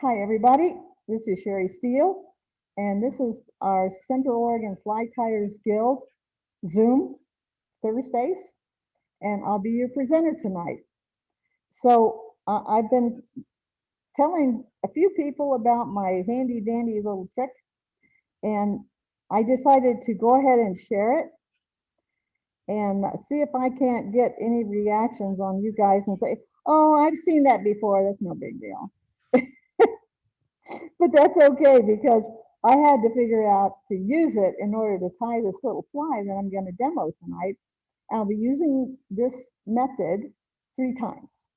Hi, everybody. This is Sherry Steele, and this is our Central Oregon Fly Tyers Guild Zoom Thursdays, and I'll be your presenter tonight. So I've been telling a few people about my handy dandy little trick, and I decided to go ahead and share it and see if I can't get any reactions on you guys and say, oh, I've seen that before. That's no big deal. But that's okay because I had to figure out to use it in order to tie this little fly that I'm going to demo tonight. I'll be using this method 3 times.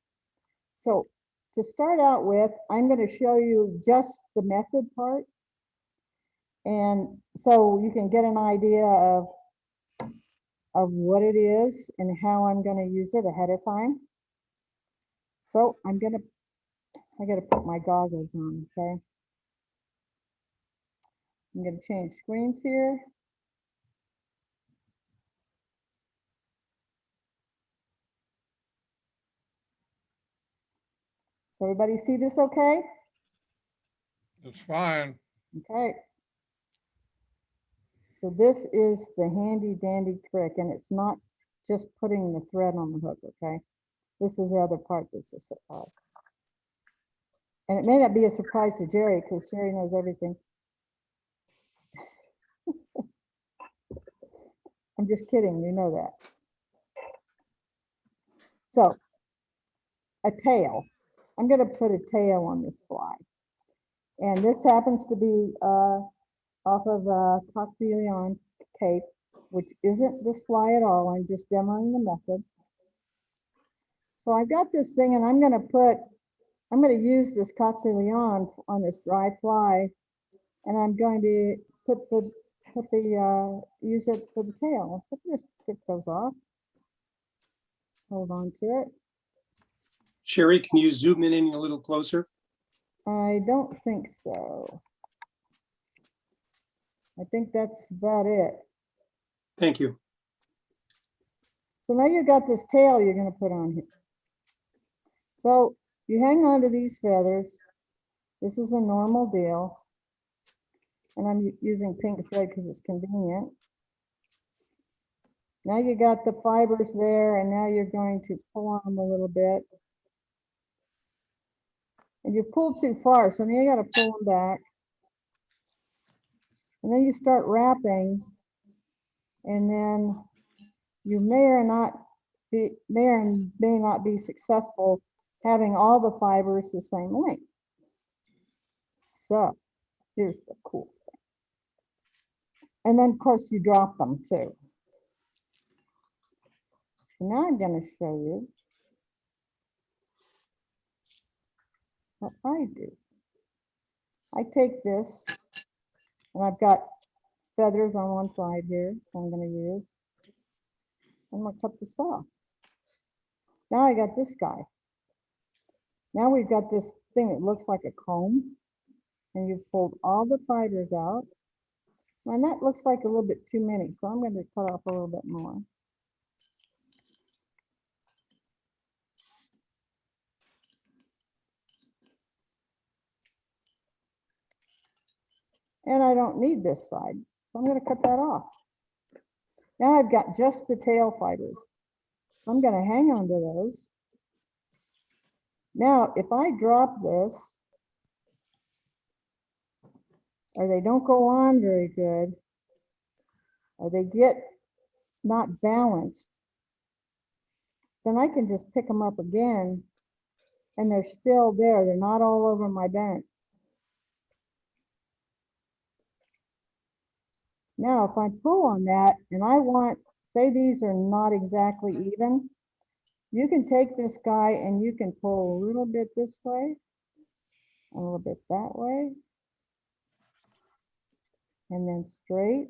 So to start out with, I'm going to show you just the method part. And so you can get an idea of what it is and how I'm going to use it ahead of time. So I got to put my goggles on, okay? I'm going to change screens here. So everybody see this okay? It's fine. Okay. So this is the handy dandy trick, and it's not just putting the thread on the hook, okay? This is the other part that's a surprise. And it may not be a surprise to Jerry because Jerry knows everything. I'm just kidding, you know that. So a tail. I'm going to put a tail on this fly. And this happens to be off of a Tantalizer tape, which isn't this fly at all. I'm just demoing the method. So I've got this thing, and I'm going to use this Tantalizer on this dry fly, and I'm going to use it for the tail. Let's just tip those off. Hold on to it. Sherry, can you zoom in a little closer? I don't think so. I think that's about it. Thank you. So now you've got this tail you're going to put on here. So you hang on to these feathers. This is a normal deal. And I'm using pink thread because it's convenient. Now you got the fibers there, and now you're going to pull on them a little bit. And you pulled too far, so now you got to pull them back. And then you start wrapping, and then you may or may not be successful having all the fibers the same length. So here's the cool thing. And then of course you drop them too. So now I'm going to show you what I do. I take this, and I've got feathers on one side here, so I'm going to use. I'm going to cut this off. Now I got this guy. Now we've got this thing that looks like a comb, and you've pulled all the fibers out. And that looks like a little bit too many, so I'm going to cut off a little bit more. And I don't need this side, so I'm going to cut that off. Now I've got just the tail fibers. I'm going to hang on to those. Now, if I drop this, or they don't go on very good, or they get not balanced, then I can just pick them up again, and they're still there. They're not all over my bench. Now, if I pull on that, and I want, say these are not exactly even, you can take this guy and you can pull a little bit this way, a little bit that way, and then straight.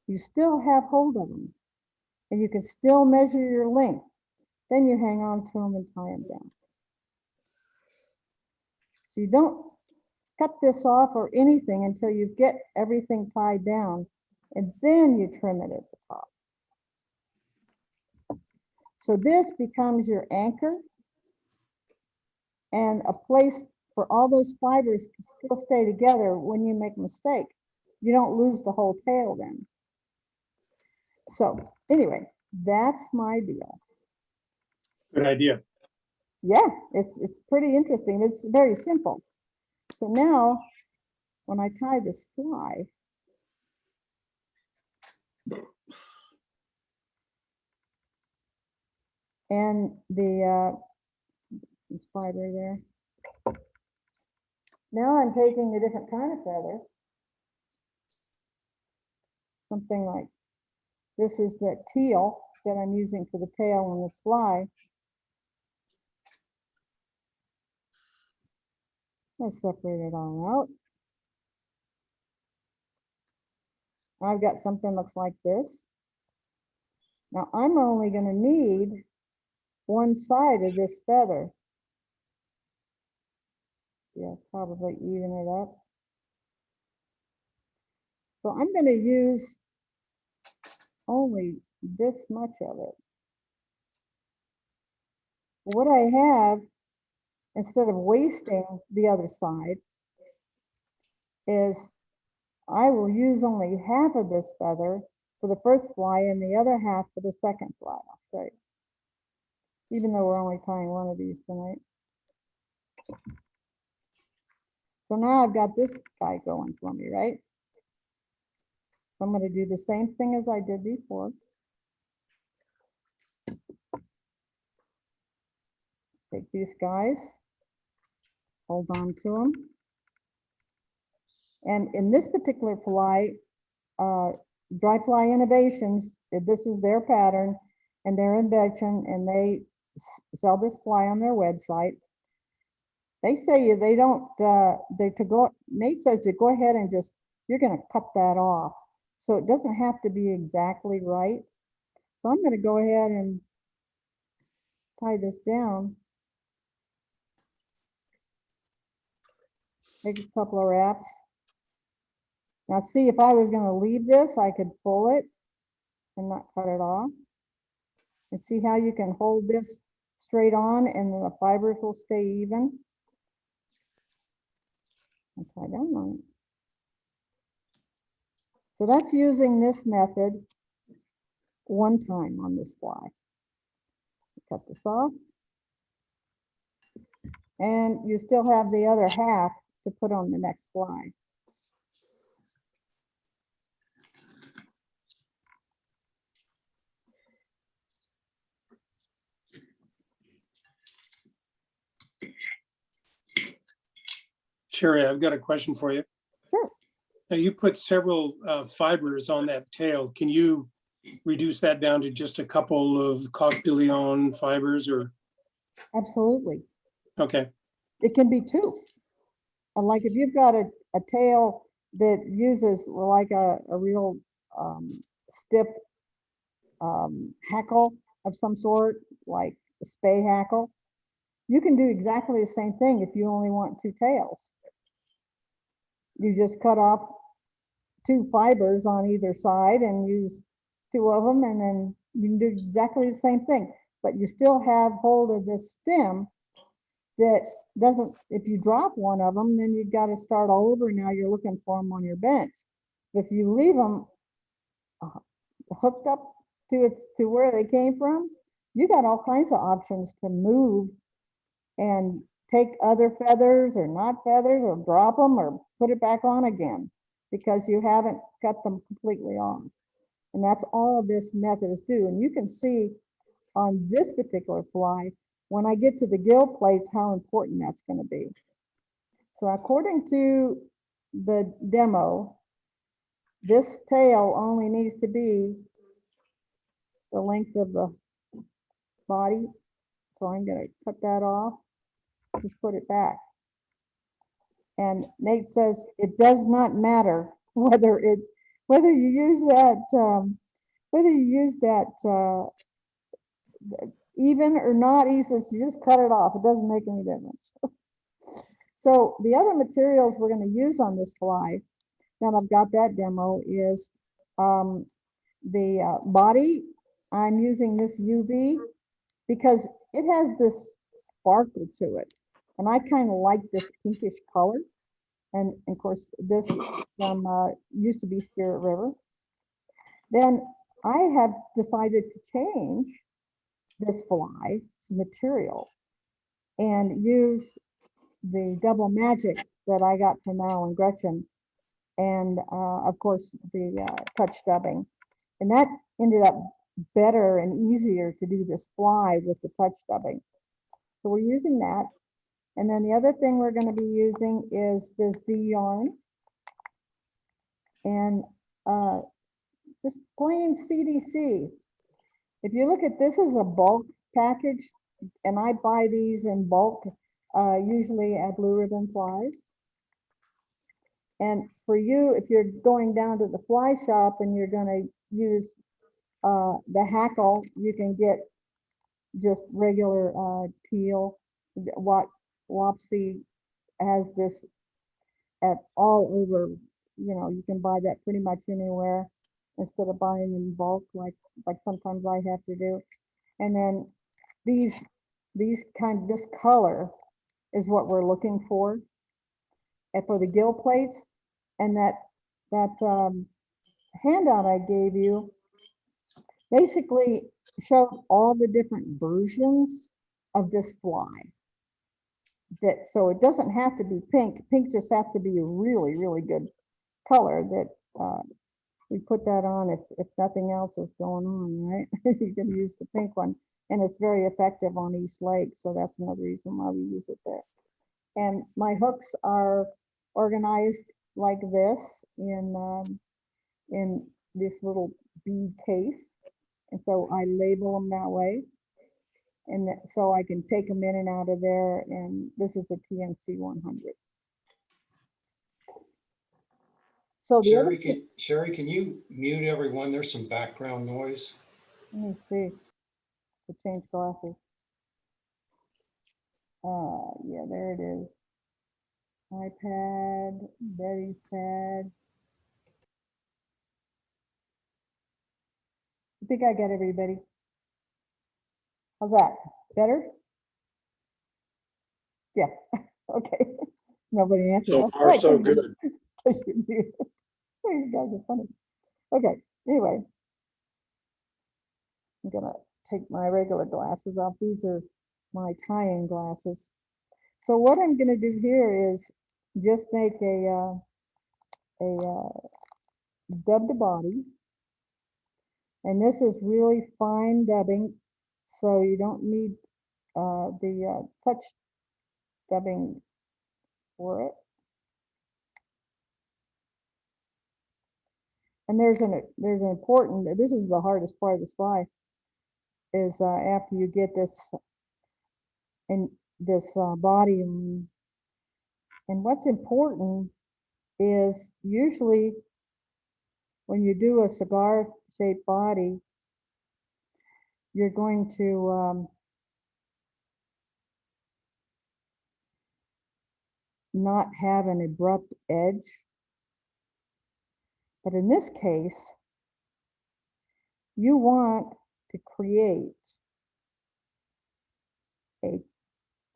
You still have hold of them, and you can still measure your length. Then you hang on to them and tie them down. So you don't cut this off or anything until you get everything tied down, and then you trim it at the top. So this becomes your anchor and a place for all those fibers to still stay together when you make a mistake. You don't lose the whole tail then. So anyway, that's my deal. Good idea. Yeah, it's pretty interesting. It's very simple. So now when I tie this fly, and the some fiber there. Now I'm taking a different kind of feather. Something like this is the teal that I'm using for the tail on the fly. Let's separate it all out. I've got something looks like this. Now I'm only going to need one side of this feather. Yeah, probably even it up. So I'm going to use only this much of it. What I have, instead of wasting the other side, is I will use only half of this feather for the first fly and the other half for the second fly. I'll show you. Even though we're only tying one of these tonight. So now I've got this guy going for me, right? So I'm going to do the same thing as I did before. Take these guys, hold on to them. And in this particular fly, Dry Fly Innovations, this is their pattern and their invention, and they sell this fly on their website. They say they don't, Nate says to go ahead and just, you're going to cut that off. So it doesn't have to be exactly right. So I'm going to go ahead and tie this down. Make a couple of wraps. Now see, if I was going to leave this, I could pull it and not cut it off. And see how you can hold this straight on and the fibers will stay even. And tie down on it. So that's using this method one time on this fly. Cut this off. And you still have the other half to put on the next fly. Sherry, I've got a question for you. Sure. Now you put several fibers on that tail. Can you reduce that down to just a couple of coquelicon fibers or? Absolutely. Okay. It can be two. Like if you've got a tail that uses like a real stiff hackle of some sort, like a spay hackle, you can do exactly the same thing if you only want two tails. You just cut off two fibers on either side and use two of them, and then you can do exactly the same thing, but you still have hold of this stem that doesn't, if you drop one of them, then you've got to start all over. Now you're looking for them on your bench. But if you leave them hooked up to where they came from, you got all kinds of options to move and take other feathers or not feathers, or drop them or put it back on again, because you haven't cut them completely off. And that's all this method is do. And you can see on this particular fly, when I get to the gill plates, how important that's going to be. So according to the demo, this tail only needs to be the length of the body. So I'm going to cut that off, just put it back. And Nate says it does not matter whether you use that even or not. He says you just cut it off. It doesn't make any difference. So the other materials we're going to use on this fly, now I've got that demo, is the body. I'm using this UV because it has this sparkle to it. And I kind of like this pinkish color. And of course, this from used to be Spirit River. Then I have decided to change this fly's material and use the double magic that I got from Al and Gretchen, and of course the touch dubbing. And that ended up better and easier to do this fly with the touch dubbing. So we're using that. And then the other thing we're going to be using is the Z yarn. And just plain CDC. If you look at this as a bulk package, and I buy these in bulk, usually at Blue Ribbon Flies. And for you, if you're going down to the fly shop and you're going to use the Hackle, you can get just regular teal. What Wapsi has this at all over, you know, you can buy that pretty much anywhere instead of buying in bulk like sometimes I have to do. And then this color is what we're looking for, and for the gill plates. And that handout I gave you basically showed all the different versions of this fly. That so it doesn't have to be pink. Pink just has to be a really, really good color that we put that on if nothing else is going on, right? You can use the pink one, and it's very effective on East Lake, so that's another reason why we use it there. And my hooks are organized like this in this little bead case, and so I label them that way, and so I can take them in and out of there. And this is a TNC 100. So the other thing, Sherry, can you mute everyone? There's some background noise. let me see to change glasses. Yeah, there it is. iPad, Betty's pad. I think I got everybody. How's that? Better? Yeah. Okay. Nobody answered. So far, so good. You guys are funny. Okay. Anyway, I'm gonna take my regular glasses off. These are my tying glasses. So what I'm gonna do here is just make a dubbed body. And this is really fine dubbing, so you don't need the touch dubbing for it. And there's an important, this is the hardest part of the fly, is after you get this and this body. And what's important is usually when you do a cigar shaped body, you're going to not have an abrupt edge. But in this case, you want to create a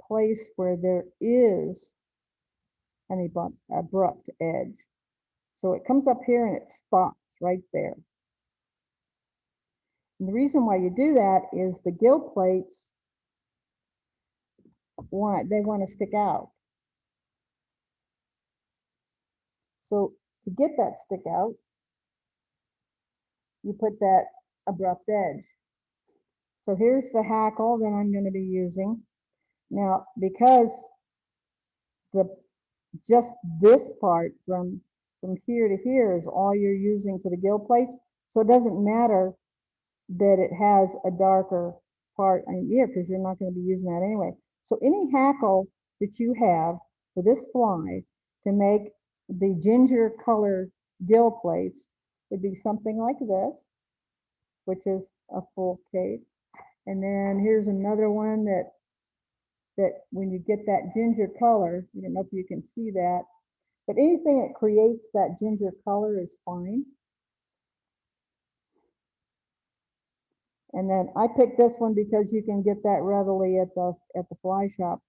place where there is an abrupt edge. So it comes up here and it stops right there. And the reason why you do that is the gill plates want to stick out. So to get that stick out, you put that abrupt edge. So here's the hackle that I'm going to be using. Now, because just this part from here to here is all you're using for the gill plates, so it doesn't matter that it has a darker part in here because you're not going to be using that anyway. So any hackle that you have for this fly to make the ginger color gill plates would be something like this, which is a full cape. And then here's another one that when you get that ginger color, I don't know if you can see that, but anything that creates that ginger color is fine. And then I picked this one because you can get that readily at the fly shop.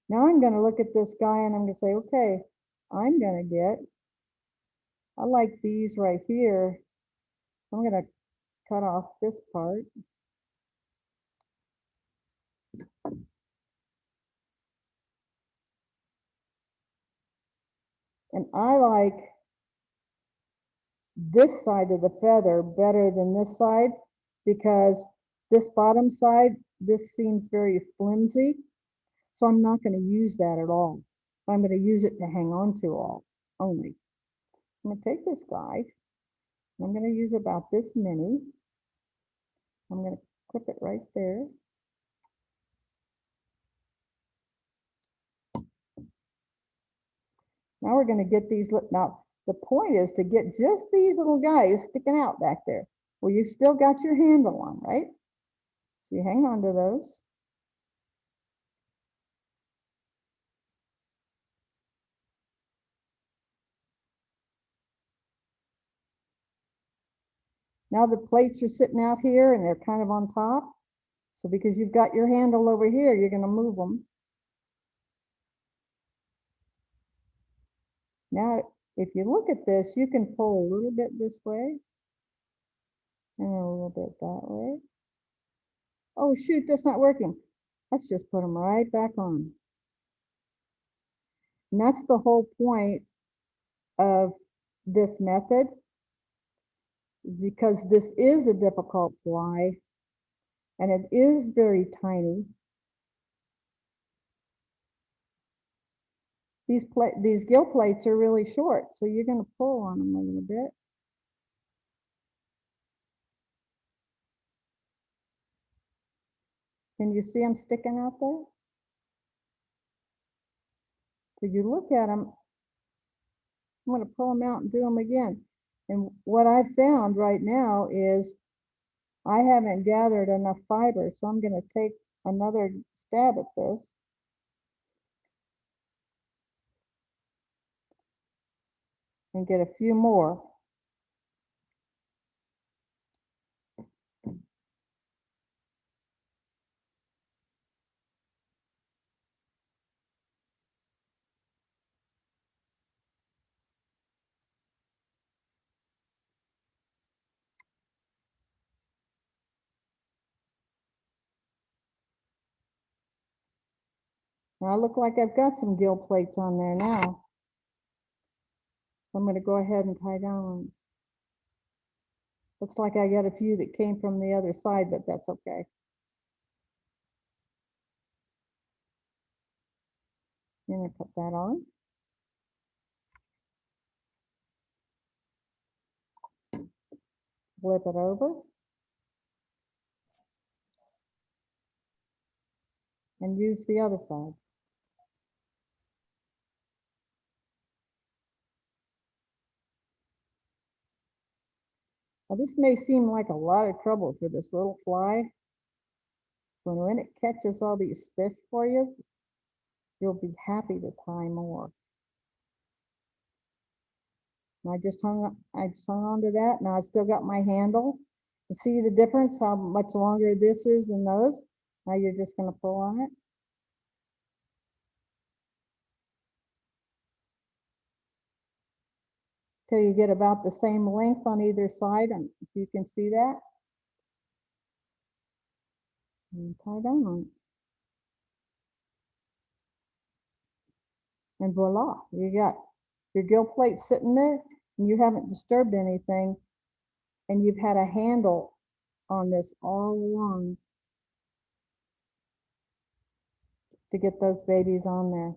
Now I'm gonna look at this guy and I'm gonna say, okay, I'm gonna get, I like these right here. I'm gonna cut off this part. And I like this side of the feather better than this side because this bottom side, this seems very flimsy. So I'm not going to use that at all. I'm going to use it to hang on to all only. I'm going to take this guy. I'm going to use about this many. I'm going to clip it right there. Now we're going to get these, now the point is to get just these little guys sticking out back there. Well, you've still got your handle on, right? So you hang on to those. Now the plates are sitting out here and they're kind of on top. So because you've got your handle over here, you're going to move them. Now, if you look at this, you can pull a little bit this way and a little bit that way. Oh, shoot, that's not working. Let's just put them right back on. And that's the whole point of this method, because this is a difficult fly and it is very tiny. These gill plates are really short, so you're going to pull on them a little bit. Can you see them sticking out there? So you look at them, I'm going to pull them out and do them again. And what I've found right now is I haven't gathered enough fiber, so I'm going to take another stab at this. And get a few more. Now I look like I've got some gill plates on there now. I'm going to go ahead and tie down. Looks like I got a few that came from the other side, but that's okay. I'm going to put that on. Flip it over. And use the other side. Now this may seem like a lot of trouble for this little fly. But when it catches all these fish for you, you'll be happy to tie more. And I just hung on to that. Now I've still got my handle. You see the difference, how much longer this is than those? Now you're just going to pull on it. Till you get about the same length on either side, and if you can see that. And tie down on it. And voila, you got your gill plate sitting there, and you haven't disturbed anything, and you've had a handle on this all along to get those babies on there.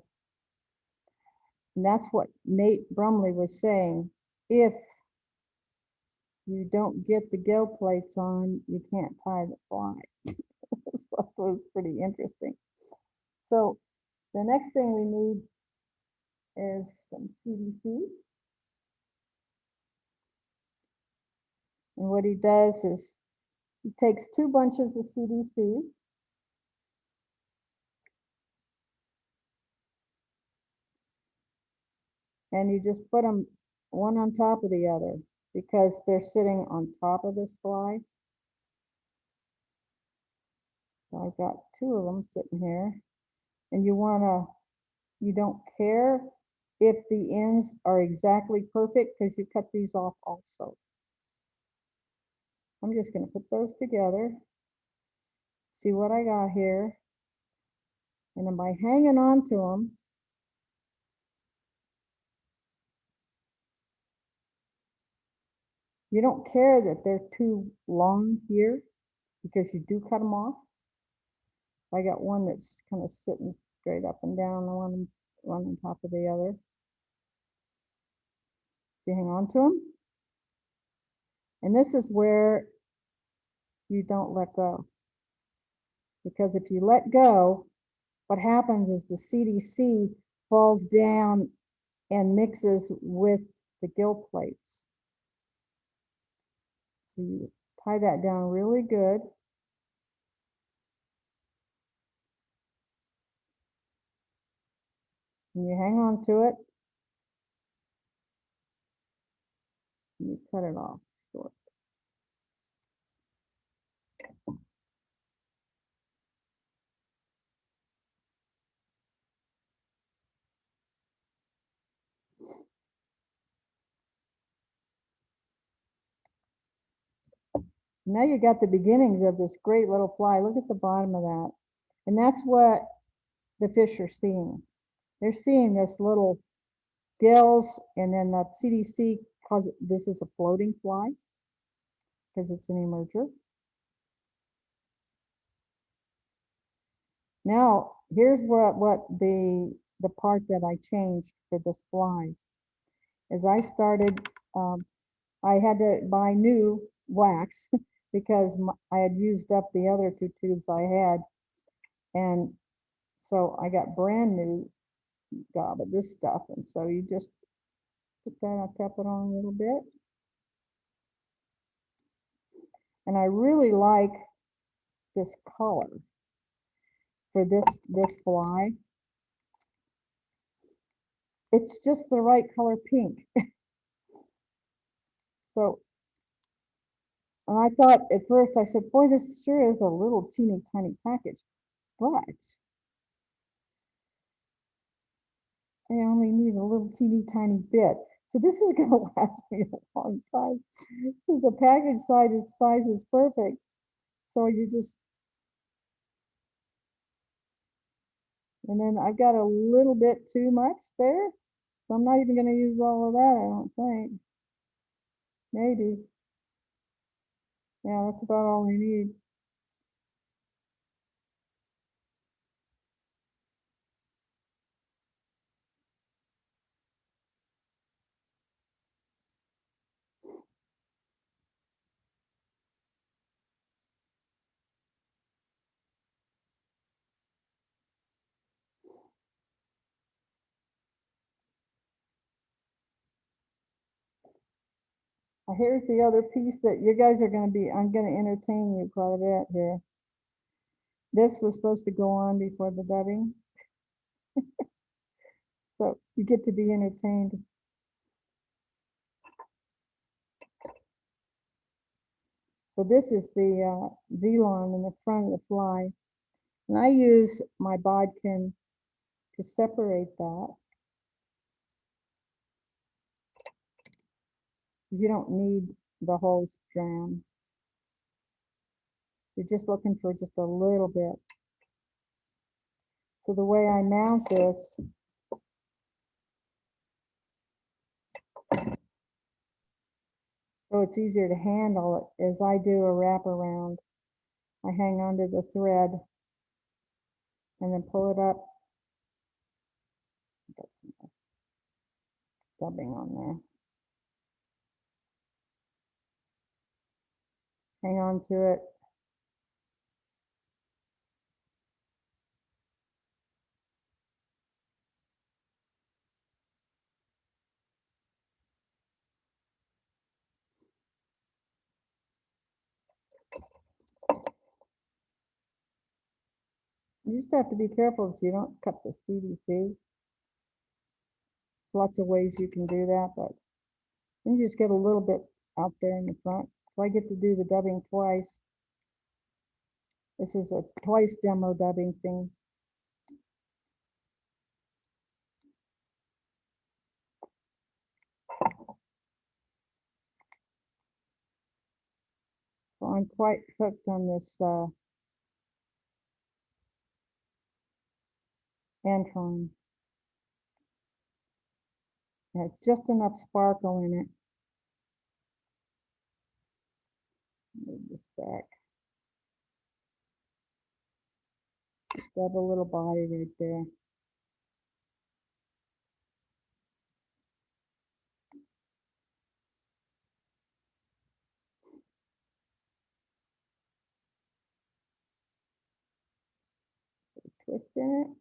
And that's what Nate Brumley was saying. If you don't get the gill plates on, you can't tie the fly. That was pretty interesting. So the next thing we need is some CDC. And what he does is he takes 2 bunches of CDC. And you just put them one on top of the other because they're sitting on top of this fly. So I've got 2 of them sitting here. And you want to You don't care if the ends are exactly perfect because you cut these off also. I'm just going to put those together, see what I got here. And then by hanging on to them, you don't care that they're too long here because you do cut them off. I got one that's kind of sitting straight up and down, one on top of the other. You hang on to them. And this is where you don't let go. Because if you let go, what happens is the CDC falls down and mixes with the gill plates. So you tie that down really good. And you hang on to it. And you cut it off short. Now you got the beginnings of this great little fly. Look at the bottom of that. And that's what the fish are seeing. They're seeing this little gills, and then the CDC calls it, this is a floating fly because it's an emerger. Now, here's what the part that I changed for this fly is I started, I had to buy new wax because I had used up the other two tubes I had. And so I got brand new gob of this stuff. And so you just put that, I'll tap it on a little bit. And I really like this color for this fly. It's just the right color pink. So, and I thought at first, I said, boy, this sure is a little teeny tiny package, but I only need a little teeny tiny bit. So this is going to last me a long time. The package size is perfect. So you just, and then I've got a little bit too much there. So I'm not even going to use all of that, I don't think. Maybe. Yeah, that's about all I need. Here's the other piece that you guys are going to be, I'm going to entertain you quite a bit here. This was supposed to go on before the dubbing. So you get to be entertained. So this is the Z-line in the front of the fly. And I use my bodkin to separate that. Because you don't need the whole strand. You're just looking for just a little bit. So the way I mount this, so it's easier to handle it, is I do a wraparound. I hang onto the thread and then pull it up. Got some dubbing on there. Hang on to it. You just have to be careful that you don't cut the CDC. Lots of ways you can do that, but you just get a little bit out there in the front. So I get to do the dubbing twice. This is a twice demo dubbing thing. I'm quite hooked on this Antron. Has just enough sparkle in it. Move this back. Stub a little body right there. Twist in it.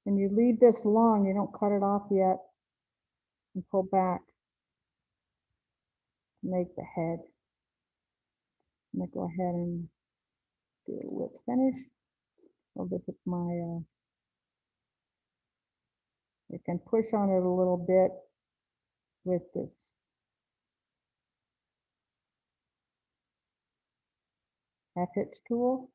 And you leave this long, you don't cut it off yet. And pull back to make the head. I'm gonna go ahead and do a lip finish. I'll dip with my, you can push on it a little bit with this half hitch tool.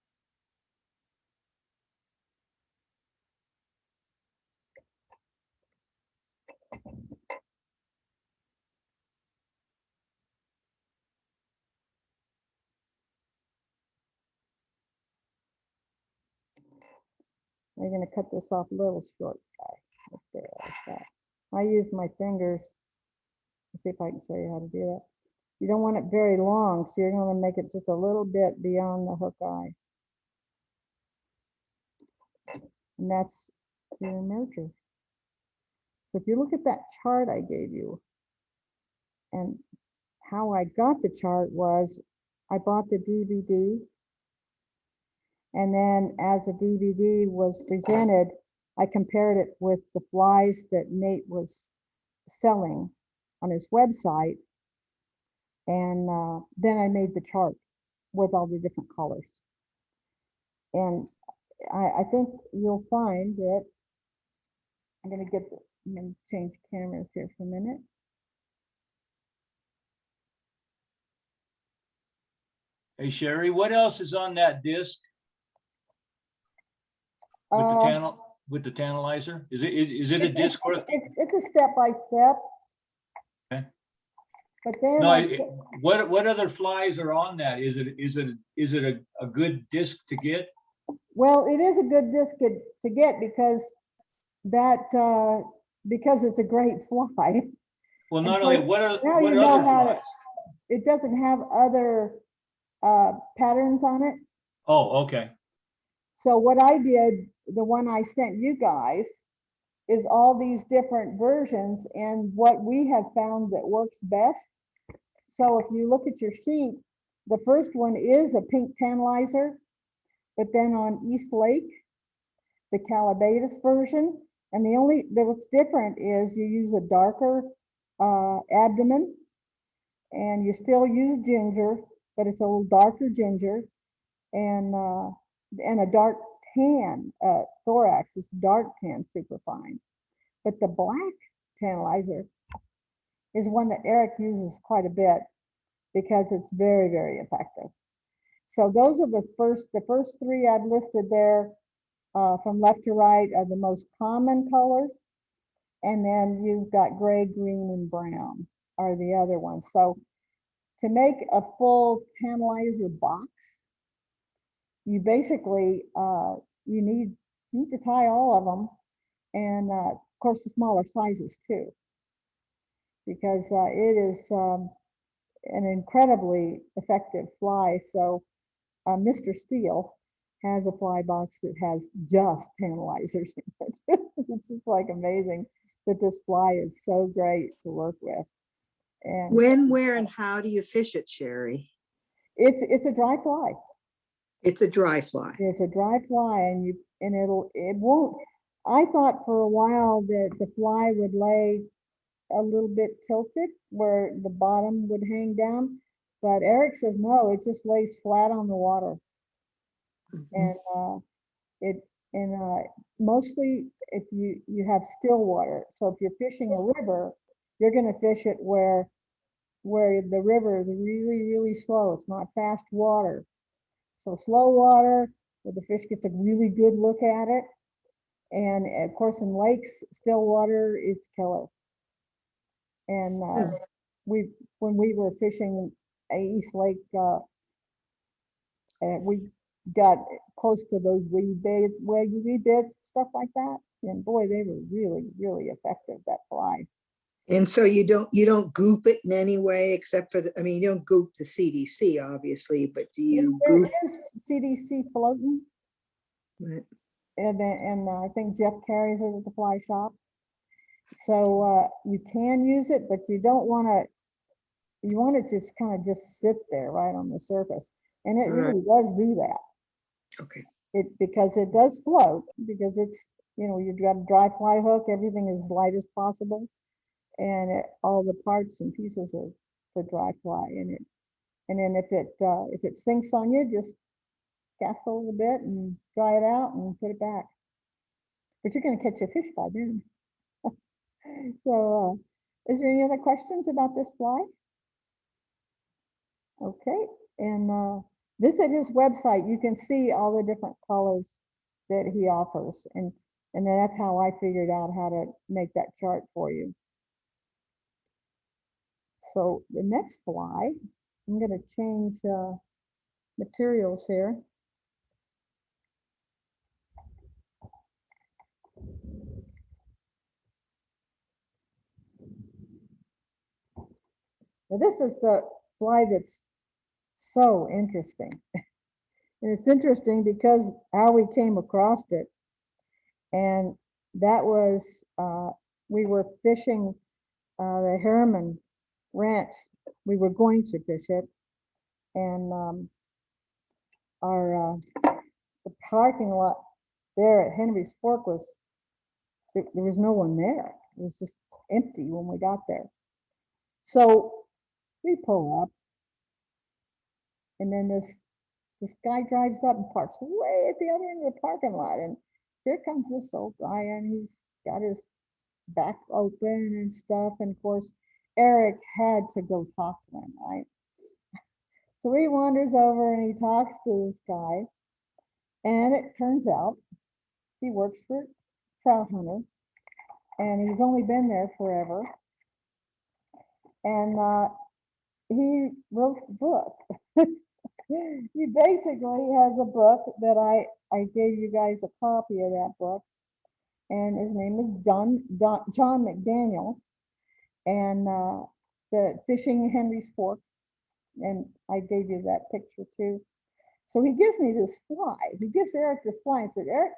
I'm going to cut this off a little short, guy. Right there, like that. I use my fingers. Let's see if I can show you how to do that. You don't want it very long, so you're going to make it just a little bit beyond the hook eye. And that's your merger. So if you look at that chart I gave you, and how I got the chart was I bought the DVD, and then as the DVD was presented, I compared it with the flies that Nate was selling on his website, and then I made the chart with all the different colors. And I think you'll find that I'm going to change cameras here for a minute. Hey, Sherry, what else is on that disc with the tantalizer? Is it a disc or? It's a step by step. Okay. But then No, what other flies are on that? Is it a good disc to get? well, it is a good disc to get because because it's a great fly. Well, And not of only course, what now you other know how to- flies? It doesn't have other patterns on it. Oh, okay. So what I did, the one I sent you guys, is all these different versions and what we have found that works best. So if you look at your sheet, the first one is a pink tantalizer, but then on East Lake, the Calabasas version, and what's different is you use a darker abdomen, and you still use ginger, but it's a little darker ginger, and a dark tan thorax. It's dark tan, super fine. But the black tantalizer is one that Eric uses quite a bit because it's very, very effective. So those are the first three I've listed there from left to right are the most common colors. And then you've got gray, green, and brown are the other ones. So to make a full tantalizer box, you basically, you need to tie all of them. And of course, the smaller sizes too, because it is an incredibly effective fly. So Mr. Steele has a fly box that has just tantalizers in it. It's just like amazing that this fly is so great to work with. And When, where, and how do you fish it, Sherry? it's a dry fly. It's a dry fly. It's a dry fly, and it won't. I thought for a while that the fly would lay a little bit tilted where the bottom would hang down, but Eric says no, it just lays flat on the water. Mhm. And mostly if you have still water. So if you're fishing a river, you're going to fish it where the river is really, really slow. It's not fast water. So slow water where the fish gets a really good look at it. And of course in lakes, still water is killer. And Yeah. when we were fishing East Lake, and we got close to those weed beds, stuff like that. And boy, they were really, really effective, that fly. And so you don't goop it in any way except for I mean, you don't goop the CDC, obviously, but do you There goop? is CDC floating, Right. and I think Jeff carries it at the fly shop. So you can use it, but you don't want to. You want it to just kind of just sit there right on the surface, and it Right. really does do that. Okay. Because it does float, because it's, you've got a dry fly hook, everything is as light as possible, and all the parts and pieces are for dry fly, and then if it sinks on you, just cast a little bit and dry it out and put it back. But you're going to catch a fish by then. So, is there any other questions about this fly? Okay, and visit his website. You can see all the different colors that he offers, and then that's how I figured out how to make that chart for you. So the next fly, I'm going to change materials here. Now this is the fly that's so interesting. And it's interesting because how we came across it. And that was, we were fishing the Harriman Ranch. We were going to fish it. And the parking lot there at Henry's Fork there was no one there. It was just empty when we got there. So we pull up, and then this guy drives up and parks way at the other end of the parking lot. And here comes this old guy, and he's got his back open and stuff. And of course, Eric had to go talk to him, right? So he wanders over and he talks to this guy. And it turns out he works for Trout Hunter, and he's only been there forever. And he wrote the book. He basically has a book that I gave you guys a copy of that book, and his name is John McDaniel, and the Fishing Henry's Fork, and I gave you that picture too. So he gives me this fly. He gives Eric this fly and said, Eric,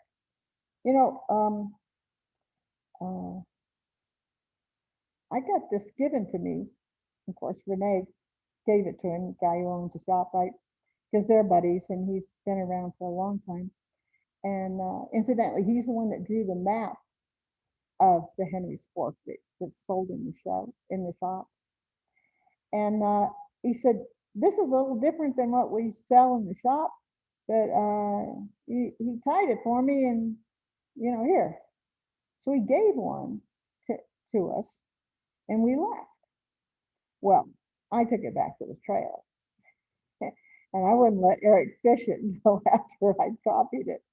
I got this given to me. Of course, Renee gave it to him, the guy who owns the shop, right? Because they're buddies, and he's been around for a long time. And incidentally, he's the one that drew the map of the Henry's Fork that's sold in the shop. And he said, this is a little different than what we sell in the shop, but he tied it for me, and here. So he gave one to us, and we left. Well, I took it back to the trail, and I wouldn't let Eric fish it until after I'd copied it.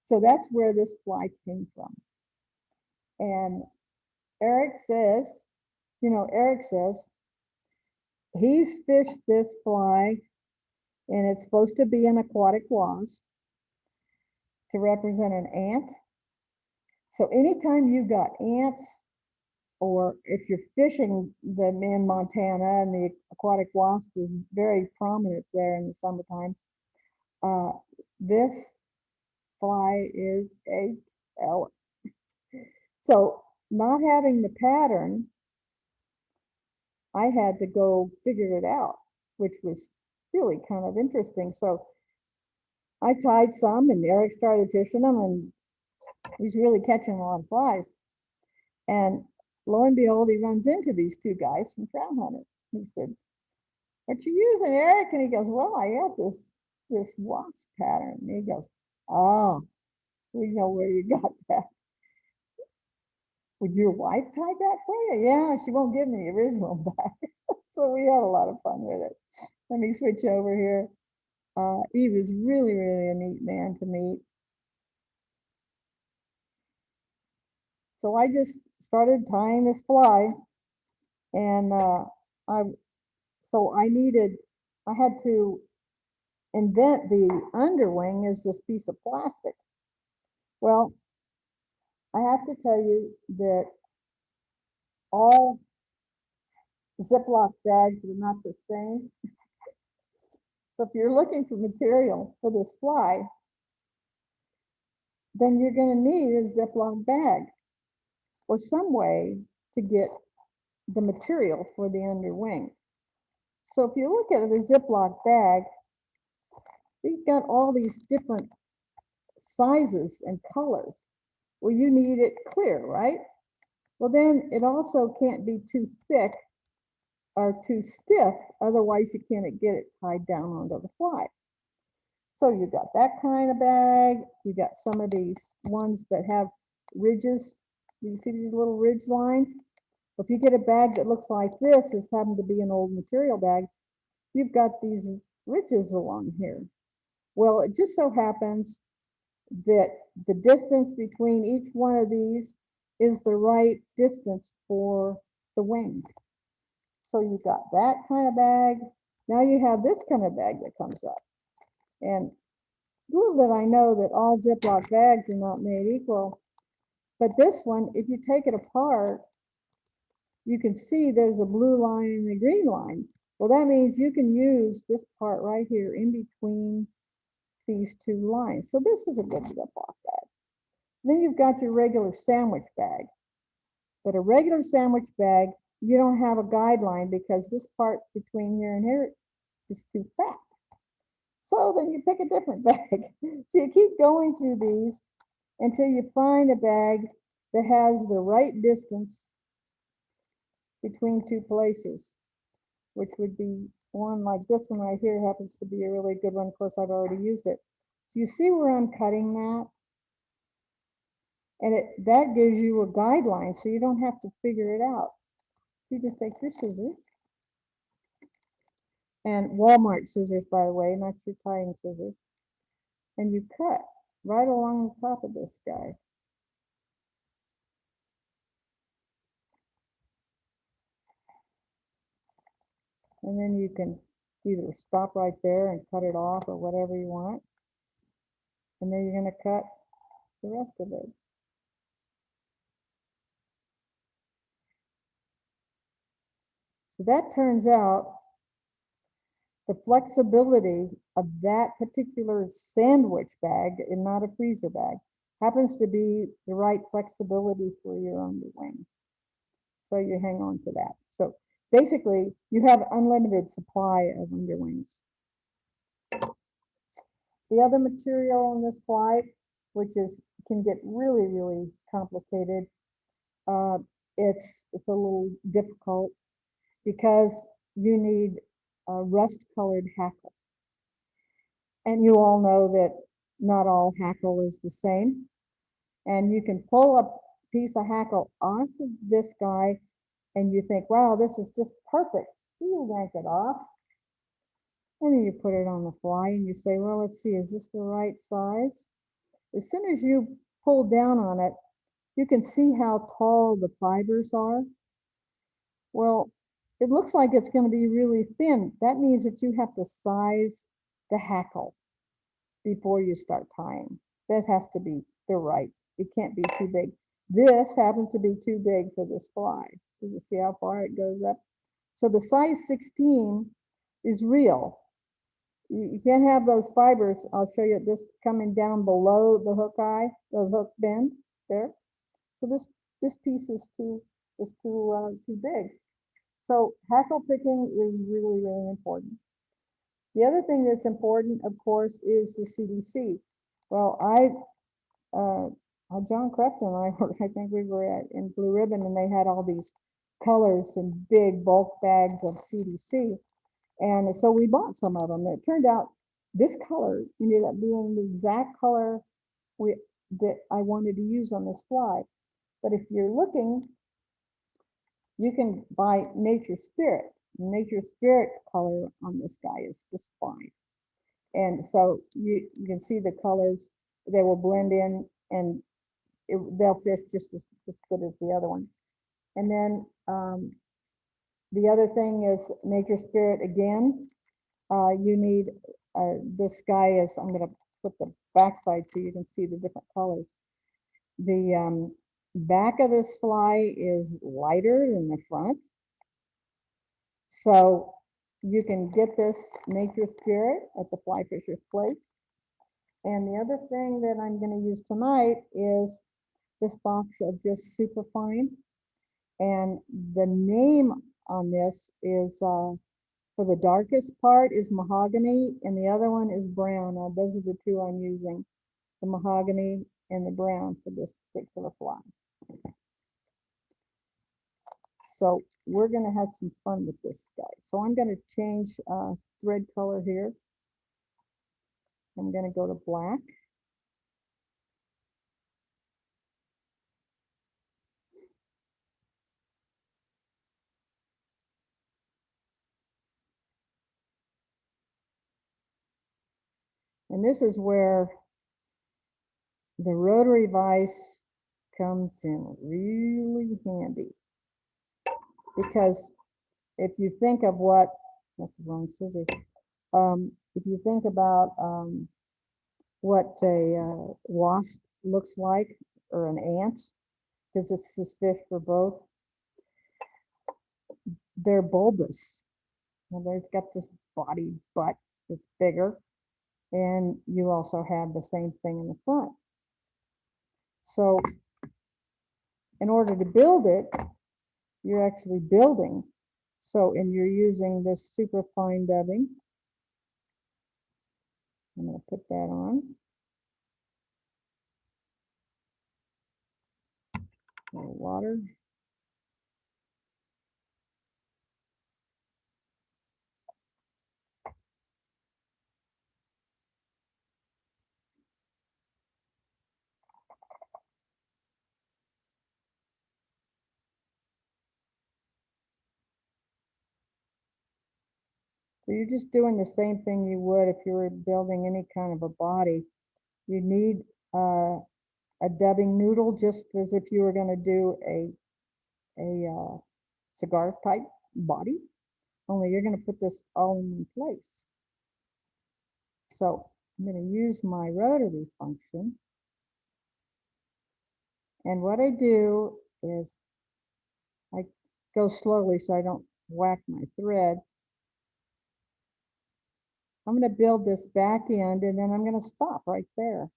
So that's where this fly came from. And Eric says he's fished this fly, and it's supposed to be an aquatic wasp to represent an ant. So anytime you got ants, or if you're fishing them in Montana, and the aquatic wasp is very prominent there in the summertime, this fly is a killer. So not having the pattern, I had to go figure it out, which was really kind of interesting. So I tied some, and Eric started fishing them, and he's really catching a lot of flies. And lo and behold, he runs into these two guys from Trout Hunter. He said, what you using, Eric? And he goes, well, I got this wasp pattern. And he goes, oh, we know where you got that. Would your wife tie that for you? Yeah, she won't give me the original back. So we had a lot of fun with it. Let me switch over here. He was really, really a neat man to meet. So I just started tying this fly, and So I had to invent the underwing as this piece of plastic. Well, I have to tell you that all Ziploc bags are not the same. So if you're looking for material for this fly, then you're going to need a Ziploc bag or some way to get the material for the underwing. So if you look at a Ziploc bag, you've got all these different sizes and colors. Well, you need it clear, right? Well, then it also can't be too thick or too stiff, otherwise you can't get it tied down onto the fly. So you got that kind of bag. You got some of these ones that have ridges. You see these little ridge lines? If you get a bag that looks like this happened to be an old material bag, you've got these ridges along here. Well, it just so happens that the distance between each one of these is the right distance for the wing. So you got that kind of bag. Now you have this kind of bag that comes up. And little did I know that all Ziploc bags are not made equal. But this one, if you take it apart, you can see there's a blue line and a green line. Well, that means you can use this part right here in between these two lines. So this is a good Ziploc bag. Then you've got your regular sandwich bag. But a regular sandwich bag, you don't have a guideline because this part between here and here is too fat. So then you pick a different bag. So you keep going through these until you find a bag that has the right distance between two places, which would be one like this one right here happens to be a really good one. Of course, I've already used it. So you see where I'm cutting that? And that gives you a guideline so you don't have to figure it out. You just take your scissors, and Walmart scissors, by the way, not your tying scissors, and you cut right along the top of this guy. And then you can either stop right there and cut it off or whatever you want. And then you're going to cut the rest of it. So that turns out the flexibility of that particular sandwich bag, and not a freezer bag, happens to be the right flexibility for your underwing. So you hang on to that. So basically, you have unlimited supply of underwings. The other material in this fly, which can get really, really complicated, it's a little difficult because you need a rust-colored hackle. And you all know that not all hackle is the same. And you can pull a piece of hackle off of this guy and you think, wow, this is just perfect. You yank it off. And then you put it on the fly and you say, well, let's see, is this the right size? As soon as you pull down on it, you can see how tall the fibers are. Well, it looks like it's going to be really thin. That means that you have to size the hackle before you start tying. That has to be the right. It can't be too big. This happens to be too big for this fly. Does you see how far it goes up? So the size 16 is real. You can't have those fibers. I'll show you this coming down below the hook eye, the hook bend there. So this piece is too big. So hackle picking is really, really important. The other thing that's important, of course, is the CDC. Well, John Crefton and I were, I think we were in Blue Ribbon, and they had all these colors and big bulk bags of CDC. And so we bought some of them. It turned out this color ended up being the exact color that I wanted to use on this fly. But if you're looking, you can buy Nature Spirit. Nature Spirit's color on this guy is just fine. And so you can see the colors, they will blend in and they'll fish just as good as the other one. And then The other thing is Nature Spirit again. You need, this guy is, I'm gonna put the backside so you can see the different colors. The back of this fly is lighter than the front. So you can get this Nature Spirit at the Fly Fisher's Place. And the other thing that I'm gonna use tonight is this box of just super fine. And the name on this is, for the darkest part is mahogany and the other one is brown. Now, those are the two I'm using, the mahogany and the brown for this particular fly. So we're gonna have some fun with this guy. So I'm gonna change thread color here. I'm gonna go to black. And this is where the rotary vise comes in really handy. Because if you think of what, that's the wrong scissors. If you think about what a wasp looks like, or an ant, because it's this fish for both, they're bulbous. And they've got this body butt that's bigger, and you also have the same thing in the front. So in order to build it, you're actually building. So, and you're using this super fine dubbing. I'm going to put that on. A little water. So you're just doing the same thing you would if you were building any kind of a body. You need a dubbing noodle, just as if you were going to do a cigar type body, only you're going to put this all in place. So I'm going to use my rotary function. And what I do is I go slowly so I don't whack my thread. I'm going to build this back end and then I'm going to stop right there.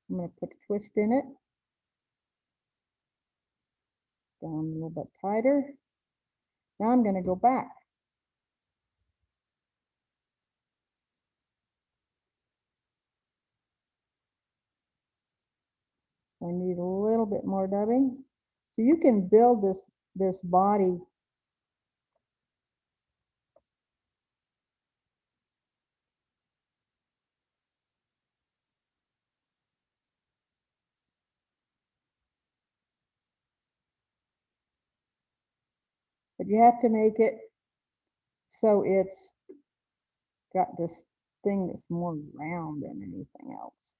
I'm going to put a twist in it. Down a little bit tighter. Now I'm going to go back. I need a little bit more dubbing. So you can build this body but you have to make it so it's got this thing that's more round than anything else.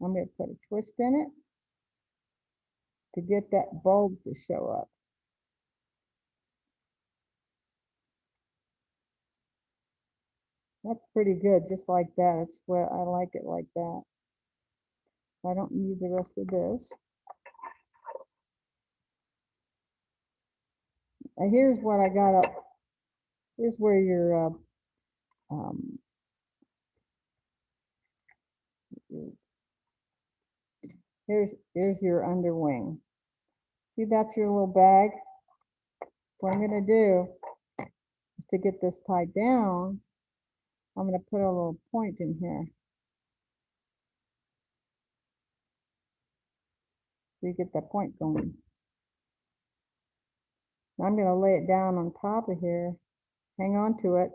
I'm going to put a twist in it to get that bulb to show up. That's pretty good, just like that. That's where I like it like that. I don't need the rest of this. And here's what I got up. Here's where your here's your underwing. See, that's your little bag. What I'm going to do is to get this tied down, I'm going to put a little point in here. So you get that point going. I'm going to lay it down on top of here, hang on to it,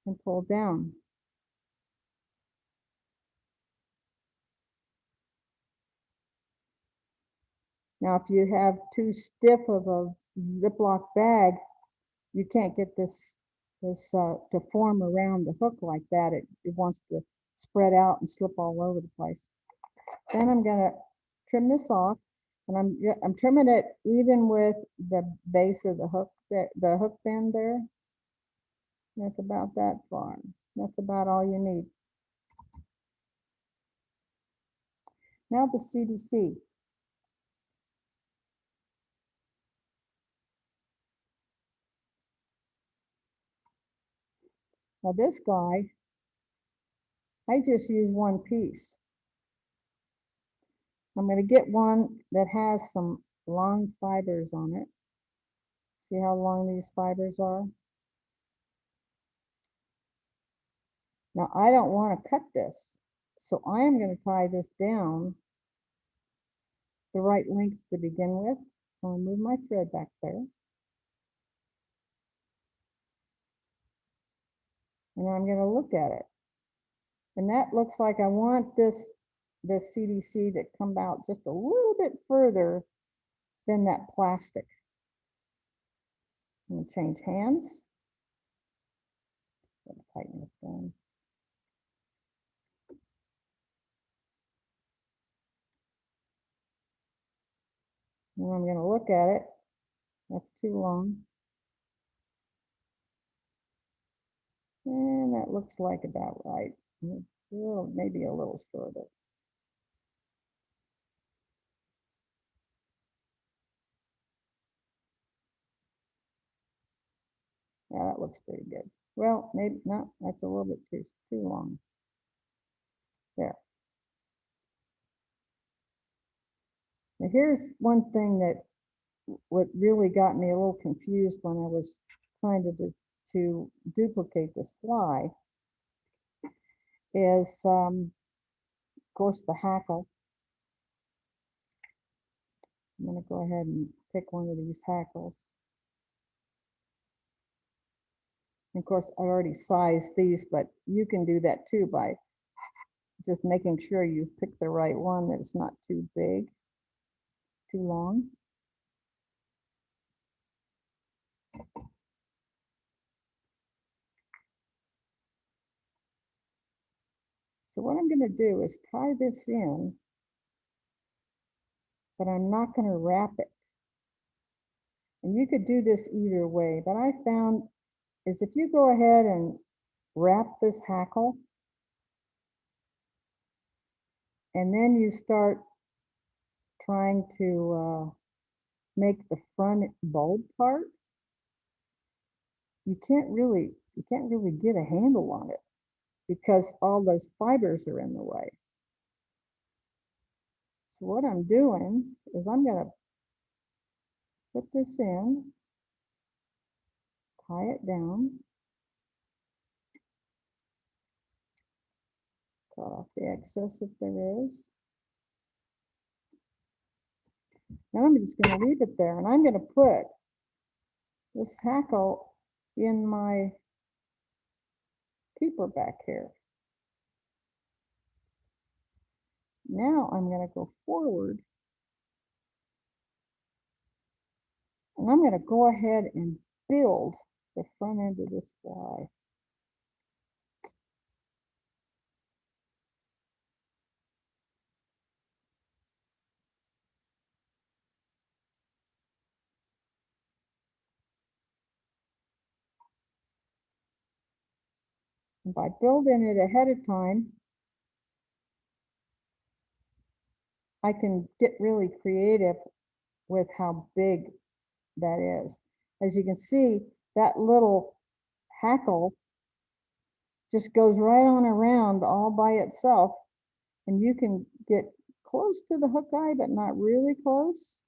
and pull down. Now, if you have too stiff of a Ziploc bag, you can't get this is to form around the hook like that. It wants to spread out and slip all over the place. Then I'm gonna trim this off, and I'm trimming it even with the base of the hook, the hook bend there. That's about that far. That's about all you need. Now the CDC. Now this guy, I just use one piece. I'm going to get one that has some long fibers on it. See how long these fibers are? Now I don't want to cut this, so I am going to tie this down the right length to begin with. So I'll move my thread back there. And I'm going to look at it. And that looks like I want this CDC to come out just a little bit further than that plastic. I'm going to change hands. Tighten this down. And I'm going to look at it. That's too long. And that looks like about right. Maybe a little shorter. Yeah, that looks pretty good. Well, maybe not. That's a little bit too long. There. Now here's one thing that what really got me a little confused when I was trying to duplicate this fly is, of course, the hackle. I'm going to go ahead and pick one of these hackles. And of course, I already sized these, but you can do that too by just making sure you pick the right one, that it's not too big, too long. So what I'm going to do is tie this in, but I'm not going to wrap it. And you could do this either way, but I found is if you go ahead and wrap this hackle, and then you start trying to make the front bulb part, you can't really get a handle on it because all those fibers are in the way. So what I'm doing is I'm going to put this in, tie it down, cut off the excess if there is. Now I'm just going to leave it there, and I'm going to put this hackle in my keeper back here. Now I'm going to go forward, and I'm going to go ahead and build the front end of this fly. And by building it ahead of time, I can get really creative with how big that is. As you can see, that little hackle just goes right on around all by itself, and you can get close to the hook eye, but not really close.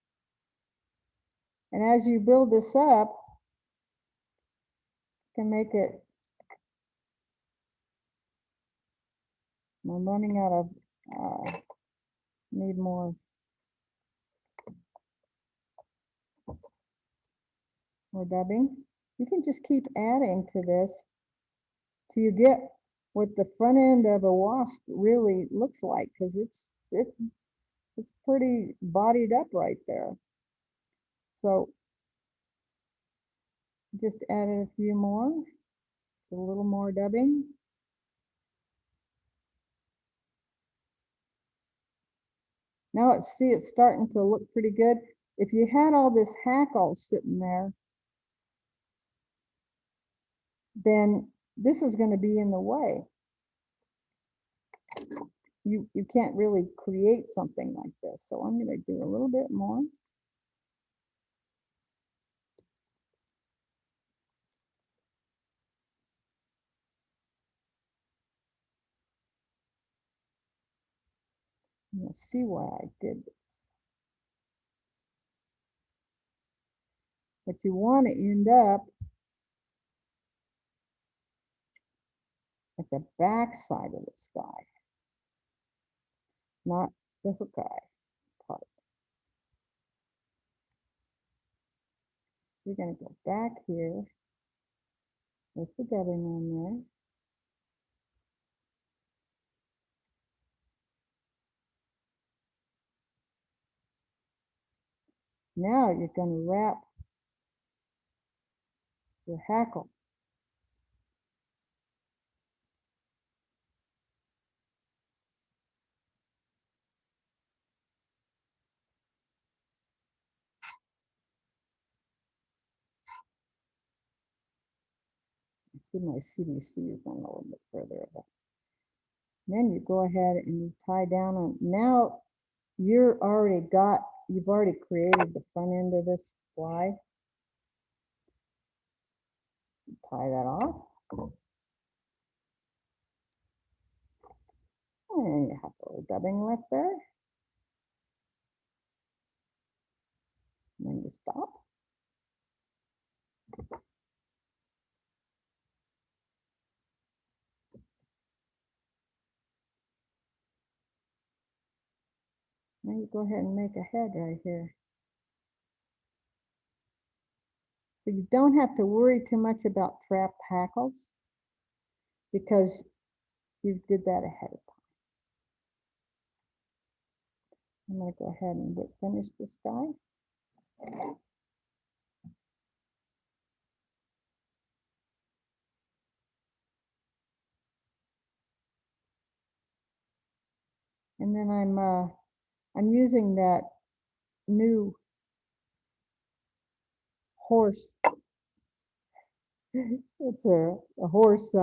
And as you build this up, you can make it. I'm running out of, need more dubbing. You can just keep adding to this till you get what the front end of a wasp really looks like, because it's pretty bodied up right there. So just added a few more. a little more dubbing. Now it's starting to look pretty good. If you had all this hackle sitting there, then this is going to be in the way. You can't really create something like this. So I'm going to do a little bit more. Let's see why I did this. But you want to end up at the back side of the sky, not the hook eye part. You're going to go back here with the dubbing on there. Now you're going to wrap your hackle. I see my CDC is going a little bit further up. Then you go ahead and you tie down on. Now you've already created the front end of this fly. Tie that off. And you have a little dubbing left there. And then you stop. Now you go ahead and make a head right here. So you don't have to worry too much about trapped hackles because you did that ahead of time. I'm going to go ahead and finish this guy. And then I'm using that new horse. It's a horse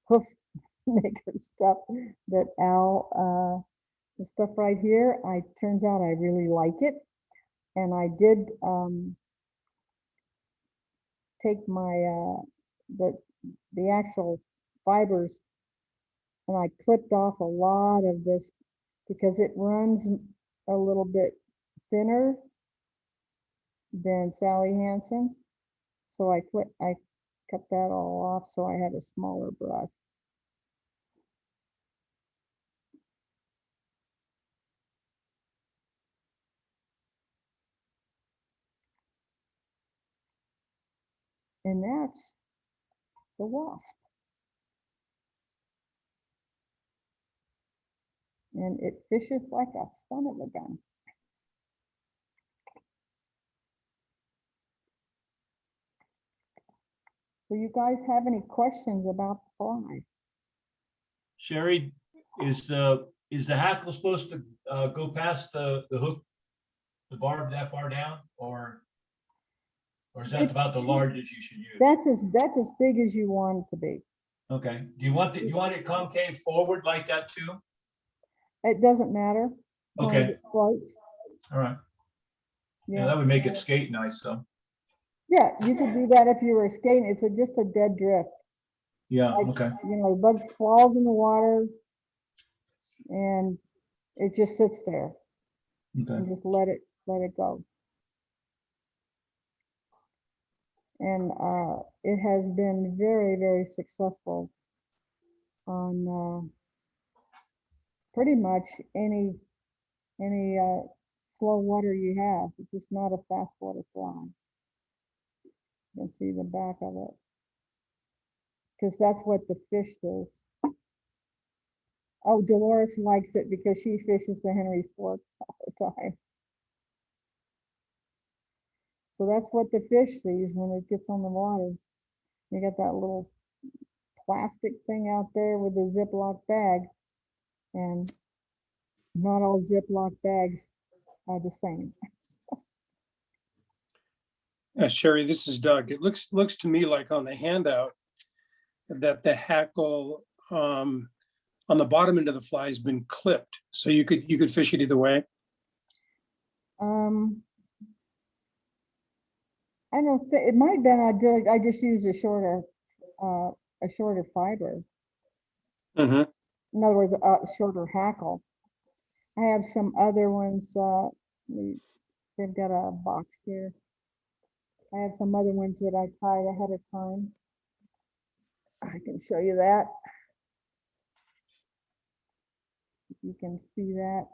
hoof maker stuff that Al, the stuff right here, turns out I really like it. And I did take my, the actual fibers and I clipped off a lot of this because it runs a little bit thinner than Sally Hansen's. So I cut that all off so I had a smaller brush. And that's the wasp. And it fishes like a son of a gun. So you guys have any questions about the fly? Sherry, is the hackle supposed to go past the hook, the barb that far down, or is that about the largest you should use? That's as big as you want it to be. Okay. Do you want it concave forward like that too? It doesn't matter. As long as Okay. it floats. All right. Yeah, Yeah. that would make it skate nice though. Yeah, you could do that if you were skating. It's just a dead drift. Yeah. Like, Okay. you know, the bug falls in the water and it just sits there Okay. and just let it go. And it has been very, very successful on pretty much any slow water you have. It's just not a fast water fly. You can see the back of it. Because that's what the fish does. Oh, Dolores likes it because she fishes the Henry Fork all the time. So that's what the fish sees when it gets on the water. You got that little plastic thing out there with the Ziploc bag, and not all Ziploc bags are the same. Sherry, this is Doug. It looks to me like on the handout that the hackle on the bottom end of the fly has been clipped, so you could fish it either way. I don't think, it might have been, I just used a shorter fiber. Mhm. In other words, a shorter hackle. I have some other ones, they've got a box here. I have some other ones that I tied ahead of time. I can show you that. You can see that.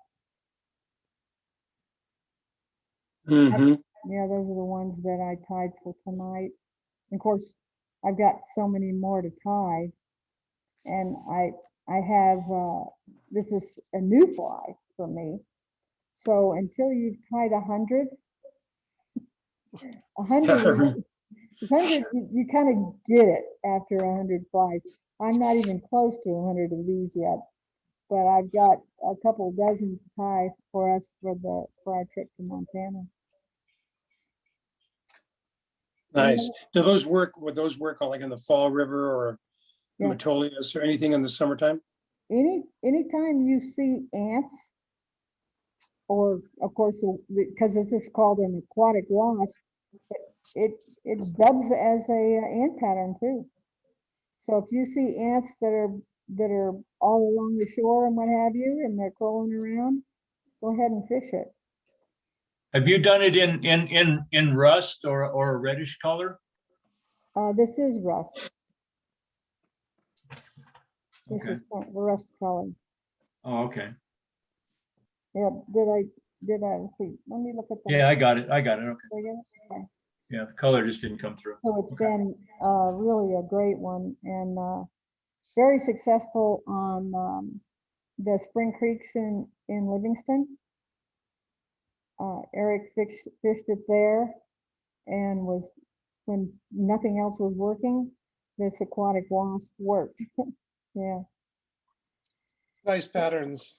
Mhm. Yeah, those are the ones that I tied for tonight. Of course, I've got so many more to tie. And I have, this is a new fly for me. So until you've tied 100, 100, you kind of get it after 100 flies. I'm not even close to 100 of these yet, but I've got a couple dozen to tie for us for our trip to Montana. Nice. Do those work? Would those work on like in the Fall River or Yeah. Metolius or anything in the summertime? Anytime you see ants, or of course, because this is called an aquatic wasp, it dubs as a ant pattern too. So if you see ants that are all along the shore and what have you, and they're crawling around, go ahead and fish it. Have you done it in rust or a reddish color? This is rust. This Okay. is the rust color. Oh, okay. Yeah, did I see? Let me look at the. Yeah, I got it. Okay. Did I get it? Okay. Yeah, the color just didn't come through. So it's Okay. been really a great one, and very successful on the spring creeks in Livingston. Eric fished it there, and was, when nothing else was working, this aquatic wasp worked. Yeah, Nice patterns.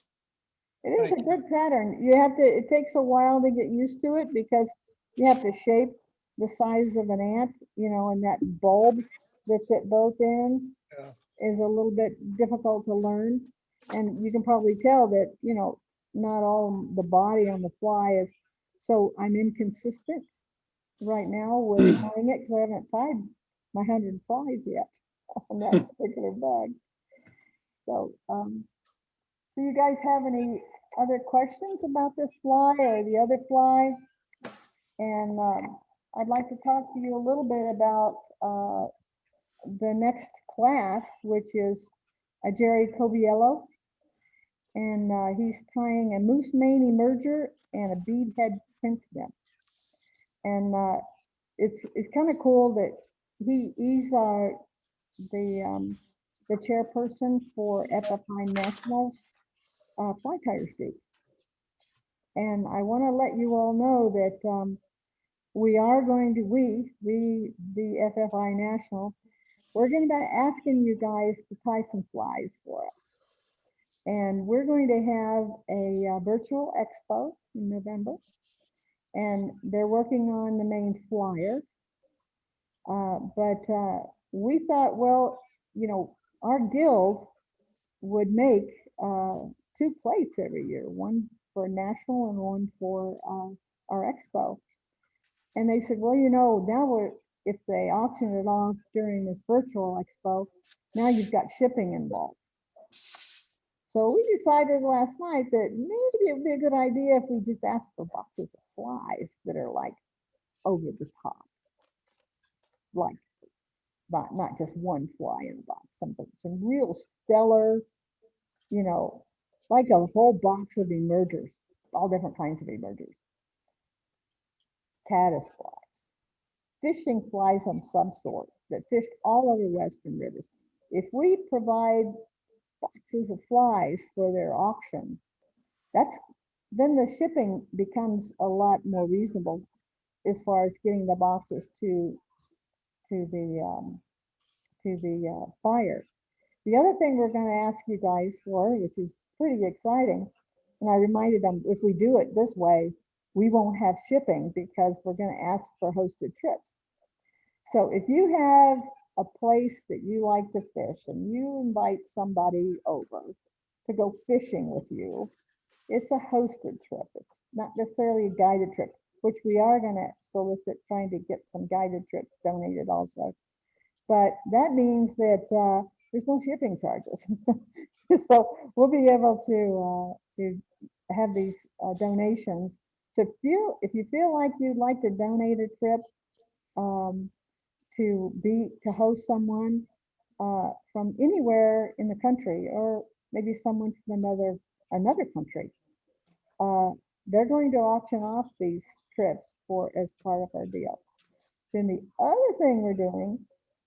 it is a Thank good pattern. You have to, it takes a while to get used to it because you have to shape the size of an ant, and that bulb that's at both ends Yeah. is a little bit difficult to learn. And you can probably tell that, not all the body on the fly is, so I'm inconsistent right now with tying it because I haven't tied my 100 flies yet on that particular bag. So, so you guys have any other questions about this fly or the other fly? And I'd like to talk to you a little bit about the next class, which is Jerry Coviello. And he's tying a moose mane emerger and a beadhead prince net. And it's kind of cool that he's the chairperson for FFI Nationals Fly Tire Street. And I want to let you all know that we are going to, the FFI National, we're going to be asking you guys to tie some flies for us. And we're going to have a virtual expo in November. And they're working on the main flyer. But we thought, well, our guild would make 2 plates every year, one for national and one for our expo. And they said, well, now if they auction it off during this virtual expo, now you've got shipping involved. So we decided last night that maybe it would be a good idea if we just asked for boxes of flies that are like over the top. Like not just one fly in the box, some real stellar, like a whole box of emergers, all different kinds of emergers. Caddis flies, fishing flies of some sort that fished all over Western rivers. If we provide boxes of flies for their auction, then the shipping becomes a lot more reasonable as far as getting the boxes to the the fire. The other thing we're going to ask you guys for, which is pretty exciting, and I reminded them if we do it this way, we won't have shipping because we're going to ask for hosted trips. So if you have a place that you like to fish and you invite somebody over to go fishing with you, it's a hosted trip. It's not necessarily a guided trip, which we are going to solicit, trying to get some guided trips donated also. But that means that there's no shipping charges. So we'll be able to have these donations. So if you feel like you'd like to donate a trip to host someone from anywhere in the country, or maybe someone from another country, they're going to auction off these trips as part of our deal. Then the other thing we're doing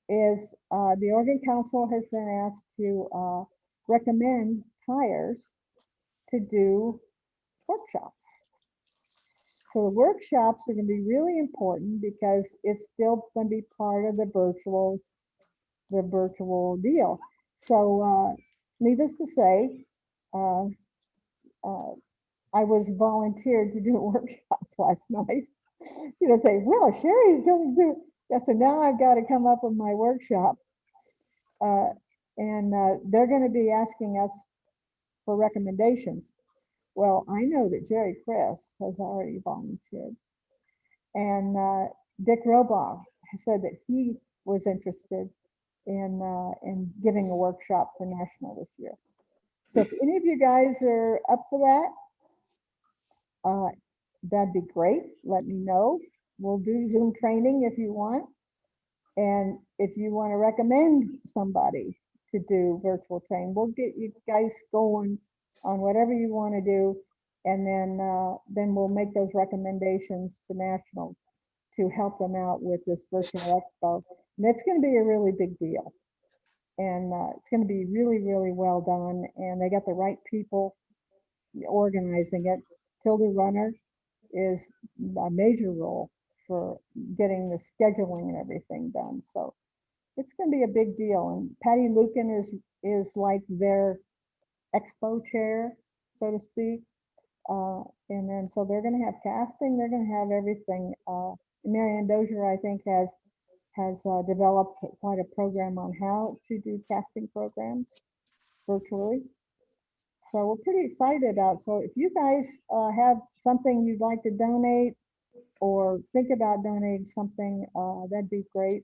is the Oregon Council has been asked to recommend tires to do workshops. So the workshops are going to be really important because it's still going to be part of the virtual deal. So needless to say, I was volunteered to do workshops last night. Say, well, Sherry's going to do. Yeah, so now I've got to come up with my workshop. And they're going to be asking us for recommendations. Well, I know that Jerry Chris has already volunteered. And Dick Robaugh said that he was interested in giving a workshop for National this year. So if any of you guys are up for that, that'd be great. Let me know. We'll do Zoom training if you want. And if you want to recommend somebody to do virtual training, we'll get you guys going on whatever you want to do. And then we'll make those recommendations to National to help them out with this virtual expo. And it's going to be a really big deal. And it's going to be really, really well done. And they got the right people organizing it. Tilda Runner is a major role for getting the scheduling and everything done. So it's going to be a big deal. And Patty Lucan is like their expo chair, so to speak. And then so they're going to have casting. They're going to have everything. Marianne Dozier, I think, has developed quite a program on how to do casting programs virtually. So we're pretty excited about. So if you guys have something you'd like to donate or think about donating something, that'd be great.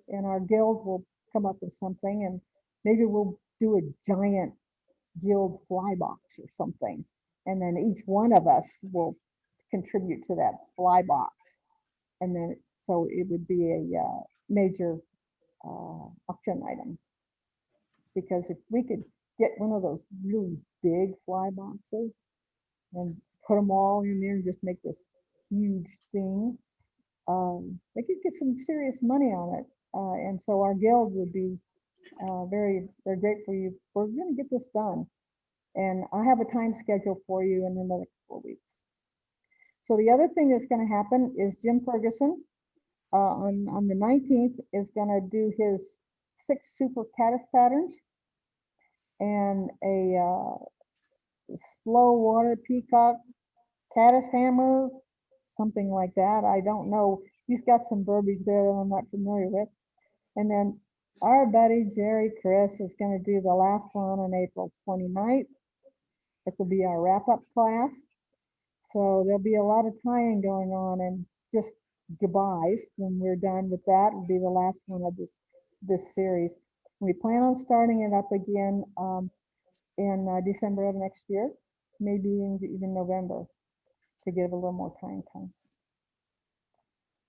And our guild will come up with something, and maybe we'll do a giant guild fly box or something. And then each one of us will contribute to that fly box. And then, so it would be a major auction item. Because if we could get one of those really big fly boxes and put them all in there and just make this huge thing, they could get some serious money on it. And so our guild would be very grateful. We're going to get this done. And I have a time schedule for you in another couple of weeks. So the other thing that's going to happen is Jim Ferguson on the 19th is going to do his 6 super caddis patterns and a slow water peacock caddis hammer, something like that. I don't know. He's got some verbiage there that I'm not familiar with. And then our buddy Jerry Chris is going to do the last one on April 29th. It will be our wrap-up class. So there'll be a lot of tying going on and just goodbyes when we're done with that. It'll be the last one of this series. We plan on starting it up again in December of next year, maybe even November, to give a little more time.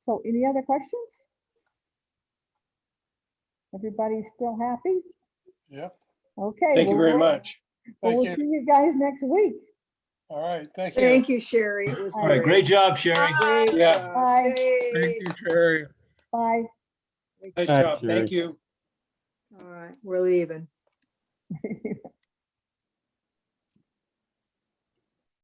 So any other questions? Everybody still happy? Yep. Okay. Thank you very much. Well, we'll Thank see you. you guys next week. All right. Thank you. Thank you, Sherry. It was All right, great job, Sherry. Great Yeah. job. Bye. Thank you, Sherry. Bye. Nice Hi, job. Sherry. Thank you. All right, we're leaving.